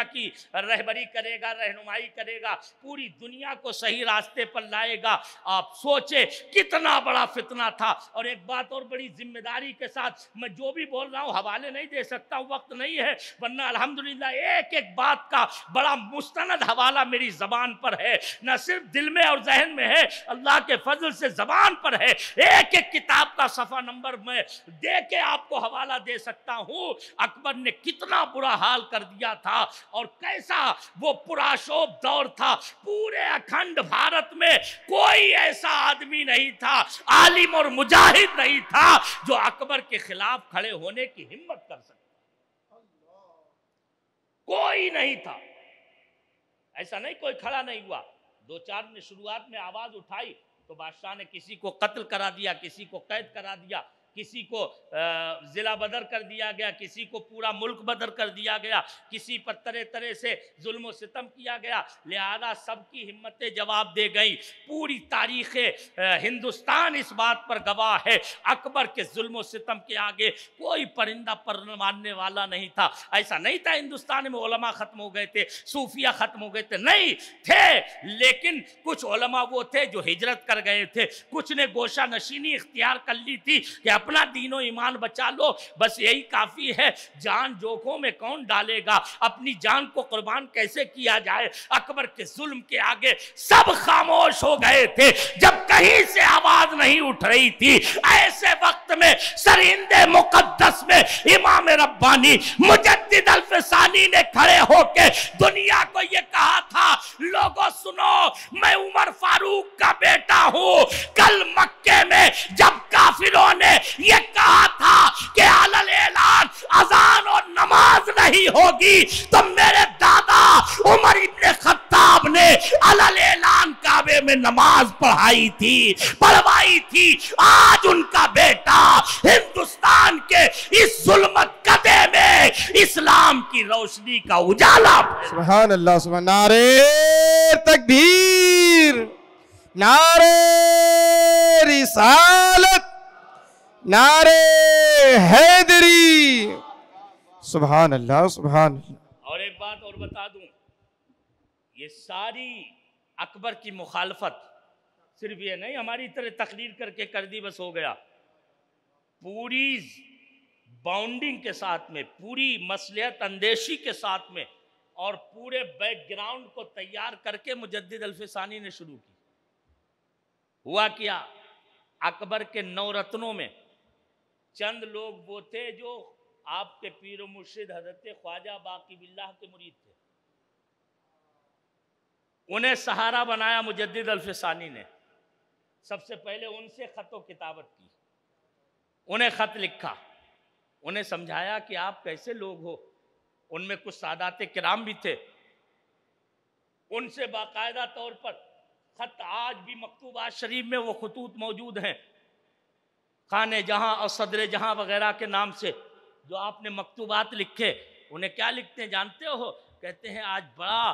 Speaker 1: کی رہبری کرے گا، رہنمائی کرے گا، پوری دنیا کو صحیح راستے پر لائے گا. آپ سوچے کتنا بڑا فتنہ تھا. اور ایک بات اور بڑی ذمہ داری کے ساتھ میں جو بھی بول رہا ہوں حوالے نہیں دے سکتا، وقت نہیں ہے، ورنہ الحمدللہ ایک بات کا بڑا مستند حوالہ میری زبان پر ہے، نہ صرف دل میں اور ذہن میں ہے، اللہ کے فضل سے زبان پر ہے. ایک کتاب کا صفحہ نمبر میں دے کے آپ کو حوالہ دے سکتا ہوں. اکبر نے کتنا برا حال کر دیا تھا اور کیسا وہ پرآشوب دور تھا. پورے اکھنڈ بھارت میں کوئی ایسا آدمی نہیں تھا، عالم اور مجاہد نہیں تھا جو اکبر کے خلاف کھڑے ہونے کی ہمت کر سکتا. کوئی نہیں تھا. ایسا نہیں کوئی کھڑا نہیں ہوا. 2-4 نے شروعات میں آواز اٹھائی تو بادشاہ نے کسی کو قتل کرا دیا، کسی کو قید کرا دیا، کسی کو ضلع بدر کر دیا گیا، کسی کو پورا ملک بدر کر دیا گیا، کسی پر طرح طرح سے ظلم و ستم کیا گیا. لہذا سب کی ہمتیں جواب دے گئیں. پوری تاریخ ہندوستان اس بات پر گواہ ہے، اکبر کے ظلم و ستم کے آگے کوئی پرندہ پر ماننے والا نہیں تھا. ایسا نہیں تھا ہندوستان میں علماء ختم ہو گئے تھے، صوفیہ ختم ہو گئے تھے، نہیں تھے. لیکن کچھ علماء وہ تھے جو ہجرت کر گئے تھے، کچھ نے گوشہ نشینی اختیار کر لی تھی کہ اپنا دین و ایمان بچا لو، بس یہی کافی ہے. جان جوکھوں میں کون ڈالے گا، اپنی جان کو قربان کیسے کیا جائے. اکبر کے ظلم کے آگے سب خاموش ہو گئے تھے. جب کہیں سے آواز نہیں اٹھ رہی تھی، ایسے وقت میں سرہند مقدس میں امام ربانی مجدد الفسانی نے کھڑے ہو کے دنیا کو یہ کہا تھا، لوگوں سنو، میں عمر فاروق کا بیٹا ہوں. کل مکے میں جب کافروں نے یہ کہا تھا کہ علل اعلان اذان اور نماز نہیں ہوگی، تو میرے دادا عمر ابن خطاب نے علل اعلان کعبے میں نماز پڑھوائی تھی. آج ان کا بیٹا ہندوستان کے اس ظلمت کدے میں اسلام کی روشنی کا اجالا.
Speaker 2: سبحان اللہ، سبحان. نعرہ تکبیر، نعرہ رسالت، نعرہ حیدری. سبحان اللہ، سبحان اللہ.
Speaker 1: اور ایک بات اور بتا دوں، یہ ساری اکبر کی مخالفت صرف یہ نہیں ہماری طرح تقریر کر کے کر دی بس ہو گیا. پوری باؤنڈنگ کے ساتھ میں، پوری مصلحت اندیشی کے ساتھ میں، اور پورے بیک گراؤنڈ کو تیار کر کے مجدد الفسانی نے شروع کی. ہوا کیا، اکبر کے 9 رتنوں میں چند لوگ وہ تھے جو آپ کے پیر و مرشد حضرت خواجہ باقی باللہ کے مرید تھے. انہیں سہارا بنایا مجدد الفسانی نے. سب سے پہلے ان سے خط و کتابت کی، انہیں خط لکھا، انہیں سمجھایا کہ آپ کیسے لوگ ہو. ان میں کچھ سادات کرام بھی تھے، ان سے باقاعدہ طور پر خط، آج بھی مکتوبات شریف میں وہ خطوط موجود ہیں، خانِ جہاں اور صدر جہاں وغیرہ کے نام سے جو آپ نے مکتوبات لکھے. انہیں کیا لکھتے ہیں جانتے ہو؟ کہتے ہیں آج بڑا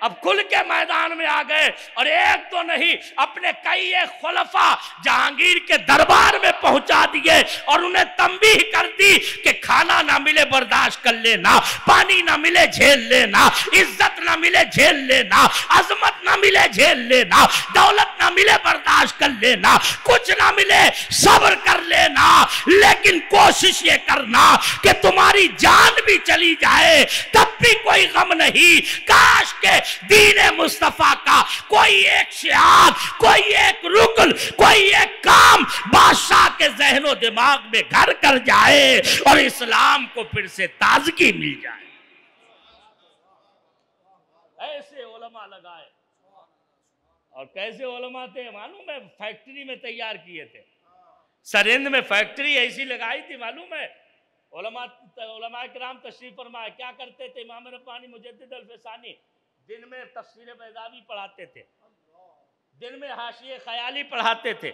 Speaker 1: اب کھل کے میدان میں آ گئے اور ایک تو نہیں اپنے کئی ایک خلفا جہانگیر کے دربار میں پہنچا دیے اور انہیں تنبیہ کر دی کہ کھانا نہ ملے برداشت کر لینا، پانی نہ ملے جھیل لینا، عزت نہ ملے جھیل لینا، عظمت نہ ملے جھیل لینا، دولت نہ ملے برداشت کر لینا، کچھ نہ ملے صبر کر لینا، لیکن کوشش یہ کرنا کہ تمہاری جان بھی چلی جائے تب بھی کوئی غم نہیں۔ کاش کہ دین مصطفیٰ کا کوئی ایک شعار، کوئی ایک رکن، کوئی ایک کام بادشاہ کے ذہن و دماغ میں گھر کر جائے اور اسلام کو پھر سے تازگی مل جائے۔ ایسے علماء لگائے، اور کیسے علماء تھے معلوم ہے؟ فیکٹری میں تیار کیے تھے، سرہند میں فیکٹری ایسی لگائی تھی معلوم ہے؟ علماء کرام تشریف فرمائے، کیا کرتے تھے امام ربانی مجدد الفسانی؟ دن میں تفسیر بیضاوی پڑھاتے تھے، دن میں حاشیہ خیالی پڑھاتے تھے،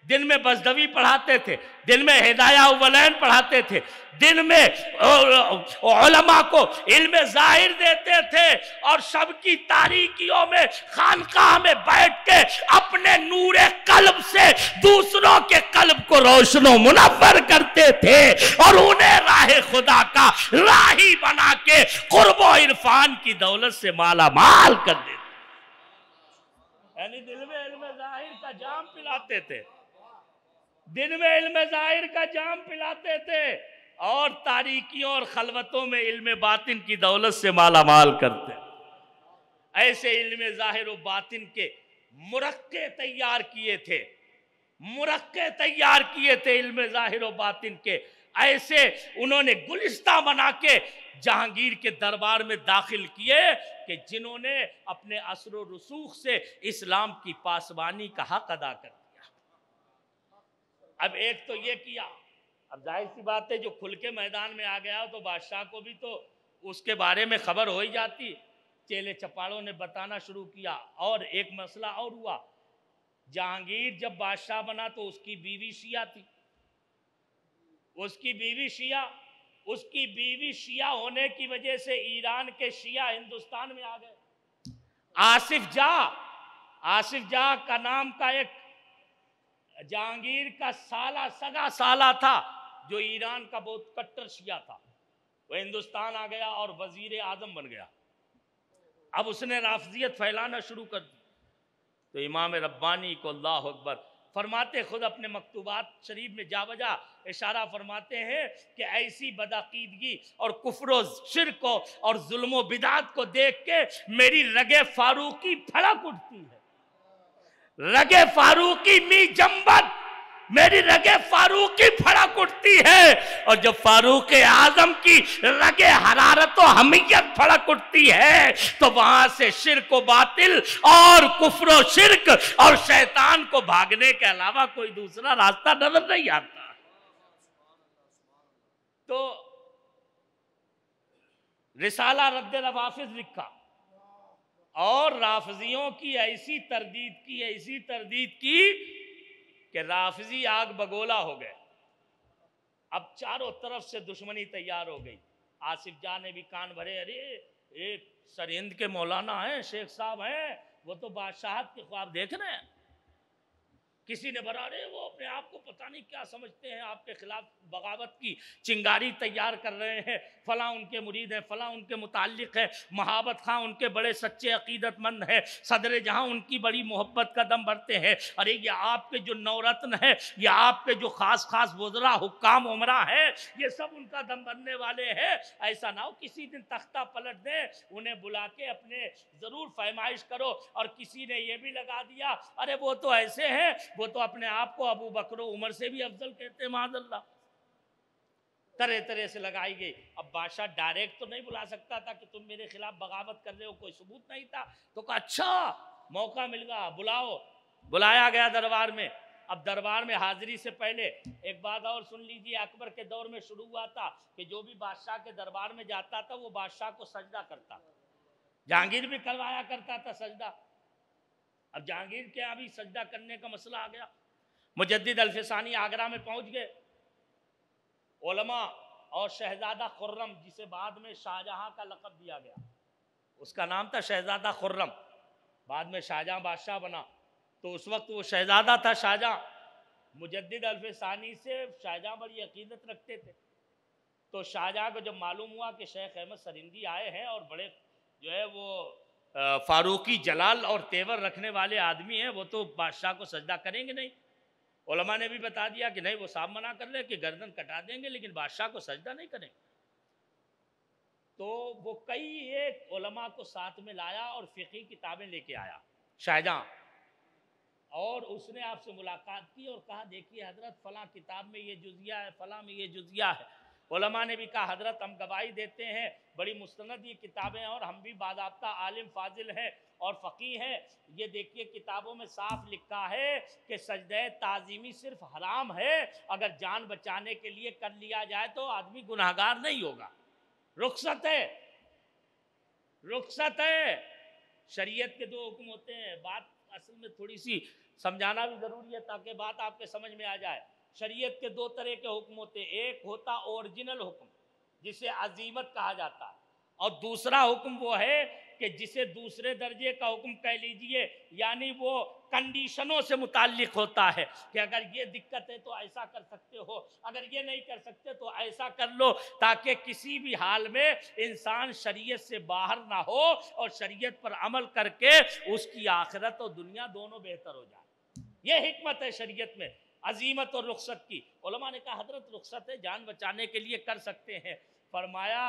Speaker 1: دن میں بزدوی پڑھاتے تھے، دن میں ہدایہ اولین پڑھاتے تھے، دن میں علماء کو علم ظاہر دیتے تھے، اور شب کی تاریکیوں میں خانقاہ میں بیٹھ کے اپنے نور قلب سے دوسروں کے قلب کو روشن و منور کرتے تھے اور انہیں راہ خدا کا راہی بنا کے قرب و عرفان کی دولت سے مالا مال کر دیتے، یعنی دل میں علم ظاہر کا جام پلاتے تھے، دن میں علم ظاہر کا جام پلاتے تھے اور تاریکیوں اور خلوتوں میں علم باطن کی دولت سے مالا مال کرتے۔ ایسے علم ظاہر و باطن کے مرقع تیار کیے تھے، مرقع تیار کیے تھے علم ظاہر و باطن کے، ایسے انہوں نے گلستہ بنا کے جہانگیر کے دربار میں داخل کیے کہ جنہوں نے اپنے اثر و رسوخ سے اسلام کی پاسبانی کا حق ادا کر دیا۔ اب ایک تو یہ کیا، اب ظاہر سی بات ہے جو کھل کے میدان میں آ گیا تو بادشاہ کو بھی تو اس کے بارے میں خبر ہو ہی جاتی، چیلے چپاڑوں نے بتانا شروع کیا۔ اور ایک مسئلہ اور ہوا، جہانگیر جب بادشاہ بنا تو اس کی بیوی شیعہ تھی، اس کی بیوی شیعہ ہونے کی وجہ سے ایران کے شیعہ ہندوستان میں آ گئے۔ آصف جاہ کا نام کا ایک جہانگیر کا سگا سالہ تھا جو ایران کا بہت کٹر شیعہ تھا، وہ ہندوستان آ گیا اور وزیر اعظم بن گیا۔ اب اس نے رافضیت پھیلانا شروع کر دی تو امام ربانی کو اللہ اکبر فرماتے، خود اپنے مکتوبات شریف میں جا بجا اشارہ فرماتے ہیں کہ ایسی بدعقیدگی اور کفر و شرک اور ظلم و بدعت کو دیکھ کے میری رگ فاروقی پھڑک اٹھتی ہے، رگ فاروقی می جنبت، میری رگ فاروقی پھڑک اٹھتی ہے، اور جب فاروق اعظم کی رگ حرارت و حمیت پھڑک اٹھتی ہے تو وہاں سے شرک و باطل اور کفر و شرک اور شیطان کو بھاگنے کے علاوہ کوئی دوسرا راستہ نظر نہیں آتا۔ تو رسالہ رد روافض لکھا اور رافضیوں کی ایسی تردید کی کہ رافضی آگ بگولا ہو گئے۔ اب چاروں طرف سے دشمنی تیار ہو گئی۔ آصف جاہ نے بھی کان بھرے، ارے ایک سرہند کے مولانا ہیں، شیخ صاحب ہیں، وہ تو بادشاہت کے خواب دیکھ رہے ہیں۔ کسی نے بڑھا، رہے وہ اپنے آپ کو پتہ نہیں کیا سمجھتے ہیں، آپ کے خلاف بغاوت کی چنگاری تیار کر رہے ہیں، فلاں ان کے مرید ہیں، فلاں ان کے متعلق ہے، مہابت خاں ان کے بڑے سچے عقیدت مند ہیں، صدر جہاں ان کی بڑی محبت کا دم بھرتے ہیں۔ ارے یہ آپ کے جو نورتن ہیں، یہ آپ کے جو خاص وزراء حکام عمرہ ہیں، یہ سب ان کا دم بھرنے والے ہیں۔ ایسا نہ ہو کسی دن تختہ پلٹ دیں، انہیں بلا کے اپنے ضرور فرمائش کرو۔ اور کسی نے یہ بھی لگا دیا، ارے وہ تو ایسے ہیں، وہ تو اپنے آپ کو ابو بکر و عمر سے بھی افضل کہتے ہیں، معاذ اللہ۔ طرح سے لگائی گئی۔ اب بادشاہ ڈائریکٹ تو نہیں بلا سکتا تھا کہ تم میرے خلاف بغاوت کر رہے ہو، کوئی ثبوت نہیں تھا، تو کہا اچھا موقع مل گا، بلاؤ۔ بلایا گیا دربار میں۔ اب دربار میں حاضری سے پہلے ایک بات اور سن لیجیے، اکبر کے دور میں شروع ہوا تھا کہ جو بھی بادشاہ کے دربار میں جاتا تھا وہ بادشاہ کو سجدہ کرتا تھا۔ جہانگیر بھی کروایا کرتا تھا سجدہ۔ اب جہانگیر کے یہاں بھی سجدہ کرنے کا مسئلہ آ گیا۔ مجدد الفسانی آگرہ میں پہنچ گئے۔ علماء اور شہزادہ خرم، جسے بعد میں شاہ جہاں کا لقب دیا گیا، اس کا نام تھا شہزادہ خرم، بعد میں شاہجہاں بادشاہ بنا، تو اس وقت وہ شہزادہ تھا شاہجہاں۔ مجدد الف ثانی سے شاہجہاں بڑی عقیدت رکھتے تھے، تو شاہجہاں کو جب معلوم ہوا کہ شیخ احمد سرندی آئے ہیں اور بڑے جو ہے وہ فاروقی جلال اور تیور رکھنے والے آدمی ہیں، وہ تو بادشاہ کو سجدہ کریں گے نہیں، علماء نے بھی بتا دیا کہ نہیں، وہ صاحب منع کر لے کہ گردن کٹا دیں گے لیکن بادشاہ کو سجدہ نہیں کریں گے۔ تو وہ کئی ایک علماء کو ساتھ میں لایا اور فقہی کتابیں لے کے آیا شاہجہاں، اور اس نے آپ سے ملاقات کی اور کہا دیکھیے حضرت فلاں کتاب میں یہ جزیہ ہے، فلاں میں یہ جزیہ ہے۔ علماء نے بھی کہا حضرت ہم گواہی دیتے ہیں، بڑی مستند یہ کتابیں ہیں اور ہم بھی باضابطہ عالم فاضل ہیں اور فقیہ ہیں، یہ دیکھیے کتابوں میں صاف لکھا ہے کہ سجدہ تعظیمی صرف حرام ہے، اگر جان بچانے کے لیے کر لیا جائے تو آدمی گناہگار نہیں ہوگا، رخصت ہے، رخصت ہے۔ شریعت کے دو حکم ہوتے ہیں، بات اصل میں تھوڑی سی سمجھانا بھی ضروری ہے تاکہ بات آپ کے سمجھ میں آ جائے۔ شریعت کے دو طرح کے حکم ہوتے ہیں، ایک ہوتا اوریجنل حکم جسے عزیمت کہا جاتا ہے، اور دوسرا حکم وہ ہے کہ جسے دوسرے درجے کا حکم کہہ لیجئے، یعنی وہ کنڈیشنوں سے متعلق ہوتا ہے کہ اگر یہ دقت ہے تو ایسا کر سکتے ہو، اگر یہ نہیں کر سکتے تو ایسا کر لو، تاکہ کسی بھی حال میں انسان شریعت سے باہر نہ ہو اور شریعت پر عمل کر کے اس کی آخرت اور دنیا دونوں بہتر ہو جائے۔ یہ حکمت ہے شریعت میں عزیمت اور رخصت کی۔ علماء نے کہا حضرت رخصت ہے، جان بچانے کے لیے کر سکتے ہیں، فرمایا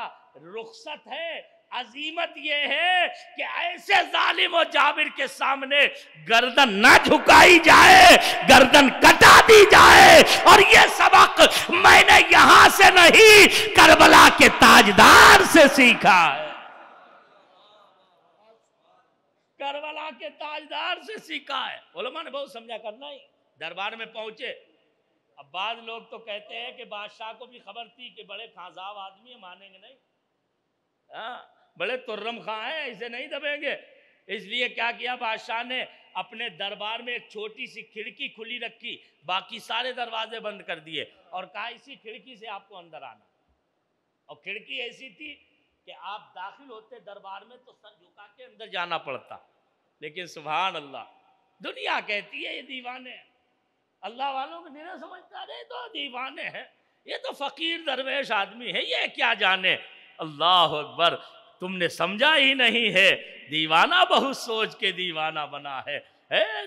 Speaker 1: رخصت ہے، عزیمت یہ ہے کہ ایسے ظالم و جابر کے سامنے گردن نہ جھکائی جائے، گردن کٹا دی جائے، اور یہ سبق میں نے یہاں سے نہیں کربلا کے تاجدار سے سیکھا ہے، کربلا کے تاجدار سے سیکھا ہے۔ علماء نے بہت سمجھا کرنا ہی، دربار میں پہنچے۔ اب بعض لوگ تو کہتے ہیں کہ بادشاہ کو بھی خبر تھی کہ بڑے خانزاب آدمی ہیں، مانیں گے نہیں، بڑے ترم خواہ ہیں، اسے نہیں دبیں گے، اس لیے کیا کیا بادشاہ نے اپنے دربار میں ایک چھوٹی سی کھڑکی کھلی رکھی، باقی سارے دروازے بند کر دیے اور کہا اسی کھڑکی سے آپ کو اندر آنا، اور کھڑکی ایسی تھی کہ آپ داخل ہوتے دربار میں تو سر جھکا کے اندر جانا پڑتا، لیکن سبحان اللہ دنیا کہتی ہے یہ دیوانے ہیں، اللہ والوں کو نہیں سمجھتا، رہے تو دیوانے ہیں، یہ تو فقیر درویش آدمی ہے، یہ کیا جانے۔ اللہ اکبر، تم نے سمجھا ہی نہیں ہے، دیوانہ بہت سوچ کے دیوانہ بنا ہے،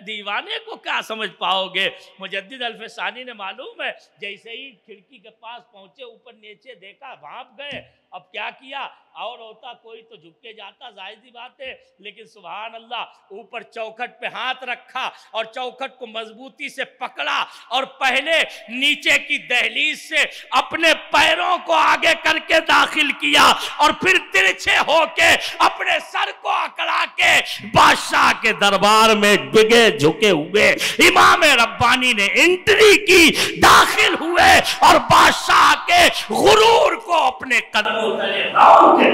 Speaker 1: دیوانے کو کیا سمجھ پاؤ گے۔ مجدد الف ثانی نے معلوم ہے جیسے ہی کھڑکی کے پاس پہنچے، اوپر نیچے دیکھا، بھانپ گئے، اب کیا کیا، اور ہوتا کوئی تو جھک کے جاتا، ظاہر سی بات ہے، لیکن سبحان اللہ اوپر چوکھٹ پہ ہاتھ رکھا اور چوکھٹ کو مضبوطی سے پکڑا، اور پہلے نیچے کی دہلیز سے اپنے پیروں کو آگے کر کے داخل کیا، اور پھر ترچھے ہو کے اپنے سر کو اکڑا کے بادشاہ کے دربار میں ڈگے جھکے ہوئے امام ربانی نے انٹری کی، داخل ہوئے اور بادشاہ کے غرور کو اپنے قدموں تلے لاؤ کے